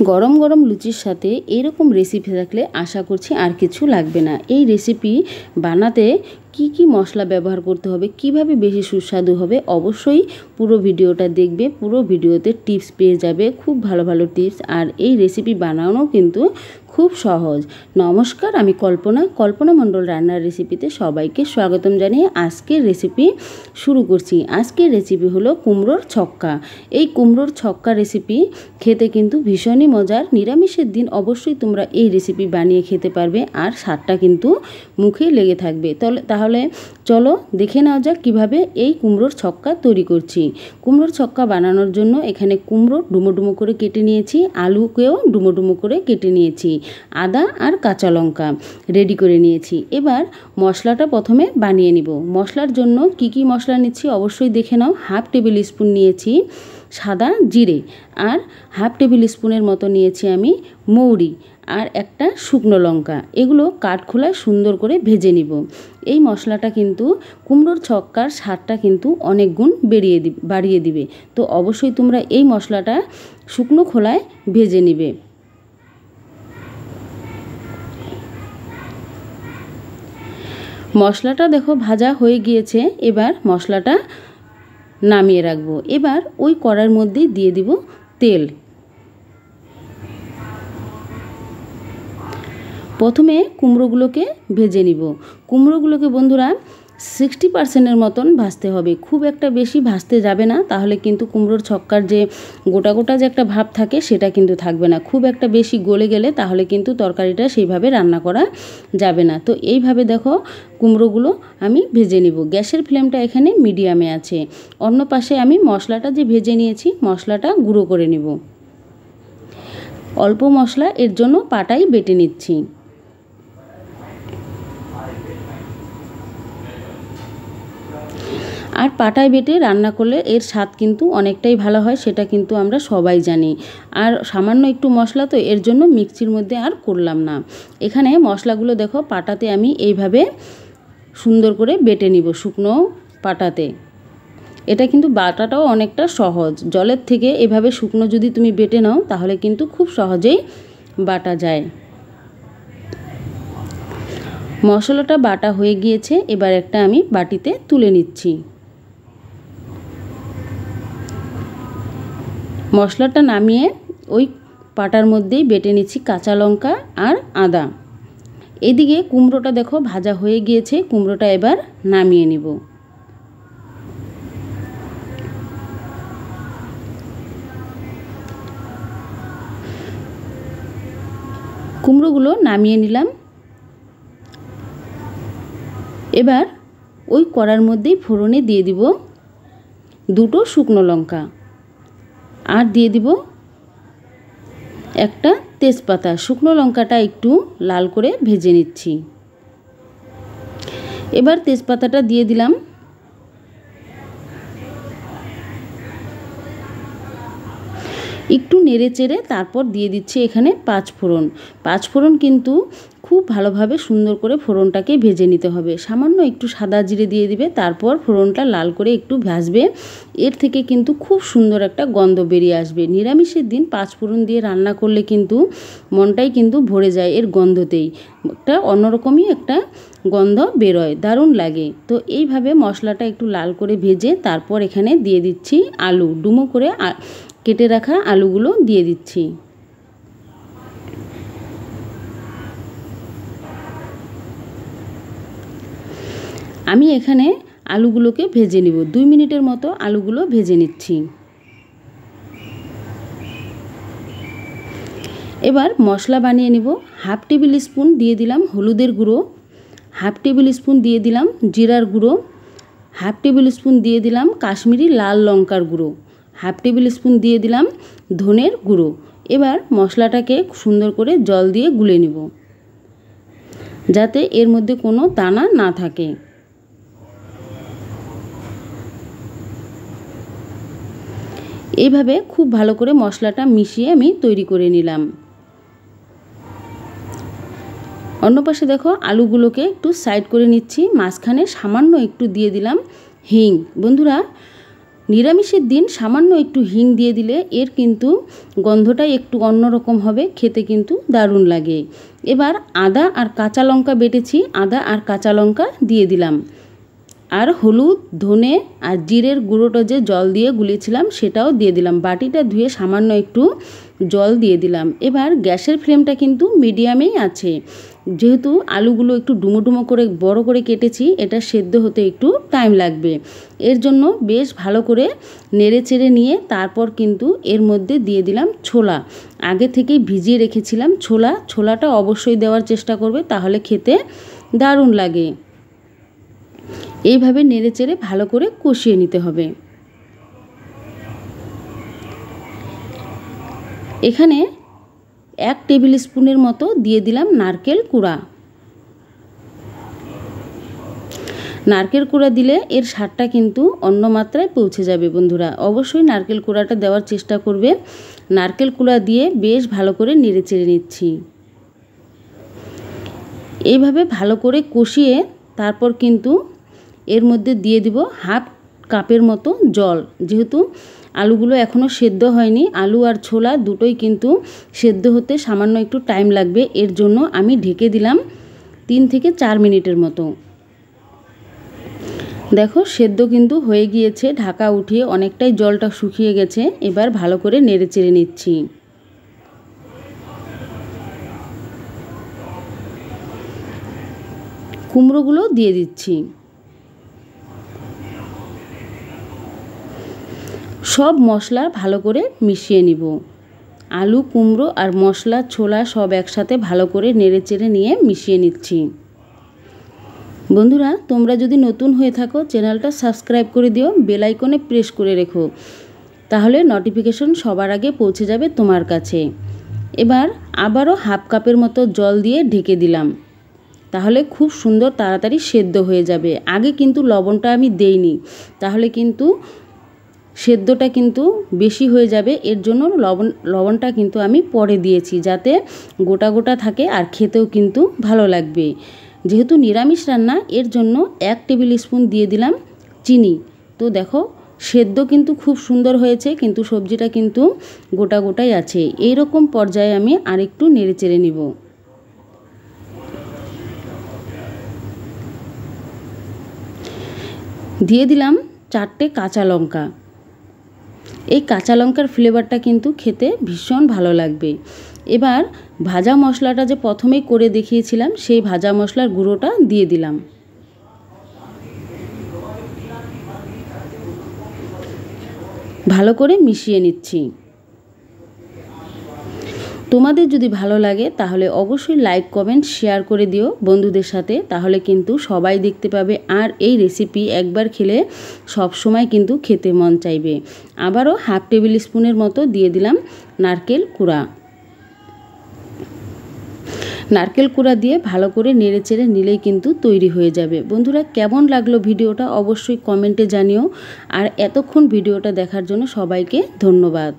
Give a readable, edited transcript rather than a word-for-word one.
গরম গরম লুচির সাথে এরকম রেসিপি থাকলে আশা করছি আর কিছু লাগবে না। এই রেসিপি বানাতে কি কি মশলা ব্যবহার করতে হবে, কিভাবে বেশি সুস্বাদু হবে, অবশ্যই পুরো ভিডিওটা দেখবে। পুরো ভিডিওতে টিপস পেয়ে যাবে, খুব ভালো ভালো টিপস। আর এই রেসিপি বানানো কিন্তু খুব সহজ। নমস্কার, আমি কল্পনা মণ্ডল রান্নার রেসিপিতে সবাইকে স্বাগতম জানিয়ে আজকের রেসিপি শুরু করছি। আজকের রেসিপি হলো কুমড়োর ছক্কা। এই কুমড়োর ছক্কা রেসিপি খেতে কিন্তু ভীষণই মজার। নিরামিষের দিন অবশ্যই তোমরা এই রেসিপি বানিয়ে খেতে পারবে, আর স্বাদটা কিন্তু মুখে লেগে থাকবে। তাহলে চলো দেখে নেওয়া যাক কীভাবে এই কুমড়োর ছক্কা তৈরি করছি। কুমড়োর ছক্কা বানানোর জন্য এখানে কুমড়ো ডুমো ডুমো করে কেটে নিয়েছি, আলুকেও ডুমো ডুমো করে কেটে নিয়েছি, আদা আর কাঁচা লঙ্কা রেডি করে নিয়েছি। এবার মশলাটা প্রথমে বানিয়ে নিব। মশলার জন্য কি কি মশলা নিচ্ছি অবশ্যই দেখে নাও। হাফ টেবিল স্পুন নিয়েছি সাদা জিরে, আর হাফ টেবিল স্পুনের মতো নিয়েছি আমি মৌরি, আর একটা শুকনো লঙ্কা। এগুলো কাঠখোলায় সুন্দর করে ভেজে নিব। এই মশলাটা কিন্তু কুমড়োর ছক্কার স্বাদটা কিন্তু অনেক গুণ বাড়িয়ে দিবে। তো অবশ্যই তোমরা এই মশলাটা শুকনো খোলায় ভেজে নিবে। মশলাটা দেখো ভাজা হয়ে গিয়েছে। এবার মশলাটা নামিয়ে রাখবো। এবার ওই কড়াইয়ের মধ্যেই দিয়ে দিব তেল। প্রথমে কুমড়োগুলোকে ভেজে নিব। কুমড়োগুলোকে বন্ধুরা 60% মতন ভাজতে হবে, খুব একটা বেশি ভাজতে যাবে না, তাহলে কিন্তু কুমড়োর ছক্কার যে গোটা গোটা যে একটা ভাব থাকে সেটা কিন্তু থাকবে না। খুব একটা বেশি গলে গেলে তাহলে কিন্তু তরকারিটা সেইভাবে রান্না করা যাবে না। তো এইভাবে দেখো কুমড়োগুলো আমি ভেজে নিব। গ্যাসের ফ্লেমটা এখানে মিডিয়ামে আছে। অন্য পাশে আমি মশলাটা যে ভেজে নিয়েছি মশলাটা গুঁড়ো করে নিব। অল্প মশলা, এর জন্য পাটাই বেটে নিচ্ছি। আর পাটায় বেটে রান্না করলে এর স্বাদ কিন্তু অনেকটাই ভালো হয়, সেটা কিন্তু আমরা সবাই জানি। আর সামান্য একটু মশলা তো, এর জন্য মিক্সির মধ্যে আর করলাম না। এখানে মশলাগুলো দেখো পাটাতে আমি এইভাবে সুন্দর করে বেটে নিব, শুকনো পাটাতে। এটা কিন্তু বাটাটাও অনেকটা সহজ। জলের থেকে এভাবে শুকনো যদি তুমি বেটে নাও তাহলে কিন্তু খুব সহজেই বাটা যায়। মশলাটা বাটা হয়ে গিয়েছে। এবার একটা আমি বাটিতে তুলে নিচ্ছি। মশলাটা নামিয়ে ওই পাটার মধ্যেই বেটে নিচ্ছি কাঁচা লঙ্কা আর আদা। এদিকে কুমড়োটা দেখো ভাজা হয়ে গিয়েছে। কুমড়োটা এবার নামিয়ে নিব। কুমড়োগুলো নামিয়ে নিলাম। এবার ওই কড়ার মধ্যেই ফোড়নে দিয়ে দিব দুটো শুকনো লঙ্কা, আর দিয়ে দিব একটা তেজপাতা। শুকনো লঙ্কাটা একটু লাল করে ভেজে নিচ্ছি। এবার তেজপাতাটা দিয়ে দিলাম। একটু নেড়ে চেড়ে তারপর দিয়ে দিচ্ছি এখানে পাঁচফোড়ন কিন্তু খুব ভালোভাবে সুন্দর করে ফোড়নটাকে ভেজে নিতে হবে। সামান্য একটু সাদা জিরে দিয়ে দিবে, তারপর ফোড়নটা লাল করে একটু ভাজবে। এর থেকে কিন্তু খুব সুন্দর একটা গন্ধ বেরিয়ে আসবে। নিরামিষের দিন পাঁচফোড়ন দিয়ে রান্না করলে কিন্তু মনটাই কিন্তু ভরে যায় এর গন্ধতেই। একটা অন্যরকমই একটা গন্ধ বেরোয়, দারুণ লাগে। তো এইভাবে মশলাটা একটু লাল করে ভেজে তারপর এখানে দিয়ে দিচ্ছি আলু। ডুমো করে কেটে রাখা আলুগুলো দিয়ে দিচ্ছি। আমি এখানে আলুগুলোকে ভেজে নিব। 2 মিনিটের মতো আলুগুলো ভেজে নিচ্ছি। এবার মশলা বানিয়ে নিব। হাফ টেবিল স্পুন দিয়ে দিলাম হলুদের গুঁড়ো, হাফ টেবিল স্পুন দিয়ে দিলাম জিরার গুঁড়ো, হাফ টেবিল স্পুন দিয়ে দিলাম কাশ্মীরি লাল লঙ্কার গুঁড়ো, হাফ টেবিল স্পুন দিয়ে দিলাম ধনের গুঁড়ো। এবার মশলাটাকে সুন্দর করে জল দিয়ে গুলে নিব, যাতে এর মধ্যে কোনো দানা না থাকে। এইভাবে খুব ভালো করে মশলাটা মিশিয়ে আমি তৈরি করে নিলাম। অন্য পাশে দেখো আলুগুলোকে একটু সাইড করে নিচ্ছি। মাঝখানে সামান্য একটু দিয়ে দিলাম হিং। বন্ধুরা, নিরামিষের দিন সামান্য একটু হিং দিয়ে দিলে এর কিন্তু গন্ধটাই একটু অন্যরকম হবে, খেতে কিন্তু দারুণ লাগে। এবার আদা আর কাঁচা লঙ্কা বেটেছি, আদা আর কাঁচা লঙ্কা দিয়ে দিলাম, আর হলুদ, ধনে আর জিরের গুঁড়োটা যে জল দিয়ে গুলিয়েছিলাম সেটাও দিয়ে দিলাম। বাটিটা ধুয়ে সামান্য একটু জল দিয়ে দিলাম। এবার গ্যাসের ফ্লেমটা কিন্তু মিডিয়ামেই আছে, যেহেতু আলুগুলো একটু ডুমো ডুমো করে বড় করে কেটেছি, এটা সেদ্ধ হতে একটু টাইম লাগবে। এর জন্য বেশ ভালো করে নেড়ে চেড়ে নিয়ে তারপর কিন্তু এর মধ্যে দিয়ে দিলাম ছোলা। আগে থেকেই ভিজিয়ে রেখেছিলাম ছোলাটা অবশ্যই দেওয়ার চেষ্টা করবে, তাহলে খেতে দারুণ লাগে। এইভাবে নেড়ে চেড়ে ভালো করে কষিয়ে নিতে হবে। এখানে 1 টেবিল স্পুনের মতো দিয়ে দিলাম নারকেল কুড়া। নারকেল কুড়া দিলে এর স্বাদটা কিন্তু অন্য মাত্রায় পৌঁছে যাবে বন্ধুরা, অবশ্যই নারকেল কুড়াটা দেওয়ার চেষ্টা করবে। নারকেল কুড়া দিয়ে বেশ ভালো করে নেড়ে চেড়ে নিচ্ছি। এইভাবে ভালো করে কষিয়ে তারপর কিন্তু এর মধ্যে দিয়ে দিব 1/2 কাপের মতো জল। যেহেতু আলুগুলো এখনও সেদ্ধ হয়নি, আলু আর ছোলা দুটোই কিন্তু সেদ্ধ হতে সামান্য একটু টাইম লাগবে, এর জন্য আমি ঢেকে দিলাম 3 থেকে 4 মিনিটের মতো। দেখো সেদ্ধ কিন্তু হয়ে গিয়েছে, ঢাকা উঠিয়ে অনেকটাই জলটা শুকিয়ে গেছে। এবার ভালো করে নেড়ে চেড়ে নিচ্ছি। কুমড়োগুলো দিয়ে দিচ্ছি। সব মশলা ভালো করে মিশিয়ে নিব। আলু, কুমড়ো আর মশলা, ছোলা সব একসাথে ভালো করে নেড়ে চেড়ে নিয়ে মিশিয়ে নিচ্ছি। বন্ধুরা, তোমরা যদি নতুন হয়ে থাকো চ্যানেলটা সাবস্ক্রাইব করে দিও, বেল আইকনে প্রেস করে রেখো, তাহলে নোটিফিকেশন সবার আগে পৌঁছে যাবে তোমার কাছে। এবার আবারও 1/2 কাপের মতো জল দিয়ে ঢেকে দিলাম, তাহলে খুব সুন্দর তাড়াতাড়ি সেদ্ধ হয়ে যাবে। আগে কিন্তু লবণটা আমি দেইনি, তাহলে কিন্তু সেদ্ধটা কিন্তু বেশি হয়ে যাবে। এর জন্য লবণটা কিন্তু আমি পরে দিয়েছি, যাতে গোটা গোটা থাকে আর খেতেও কিন্তু ভালো লাগবে। যেহেতু নিরামিষ রান্না, এর জন্য 1 টেবিল স্পুন দিয়ে দিলাম চিনি। তো দেখো সেদ্ধ কিন্তু খুব সুন্দর হয়েছে, কিন্তু সবজিটা কিন্তু গোটা গোটাই আছে। এই রকম পর্যায়ে আমি আরেকটু নেড়ে চেড়ে নিব। দিয়ে দিলাম 4টে কাঁচা লঙ্কা। এই কাঁচা লঙ্কার ফ্লেভারটা কিন্তু খেতে ভীষণ ভালো লাগবে। এবার ভাজা মশলাটা যে প্রথমেই করে দেখিয়েছিলাম, সেই ভাজা মশলার গুঁড়োটা দিয়ে দিলাম। ভালো করে মিশিয়ে নিচ্ছি। তোমাদের যদি ভালো লাগে তাহলে অবশ্যই লাইক, কমেন্ট, শেয়ার করে দিও বন্ধুদের সাথে, তাহলে কিন্তু সবাই দেখতে পাবে। আর এই রেসিপি একবার খেলে সব সময় কিন্তু খেতে মন চাইবে। আবারও 1/2 টেবিল স্পুনের মতো দিয়ে দিলাম নারকেল কুড়া। নারকেল কুড়া দিয়ে ভালো করে নেড়ে চেড়ে নিলেই কিন্তু তৈরি হয়ে যাবে। বন্ধুরা, কেমন লাগলো ভিডিওটা অবশ্যই কমেন্টে জানিও। আর এতক্ষণ ভিডিওটা দেখার জন্য সবাইকে ধন্যবাদ।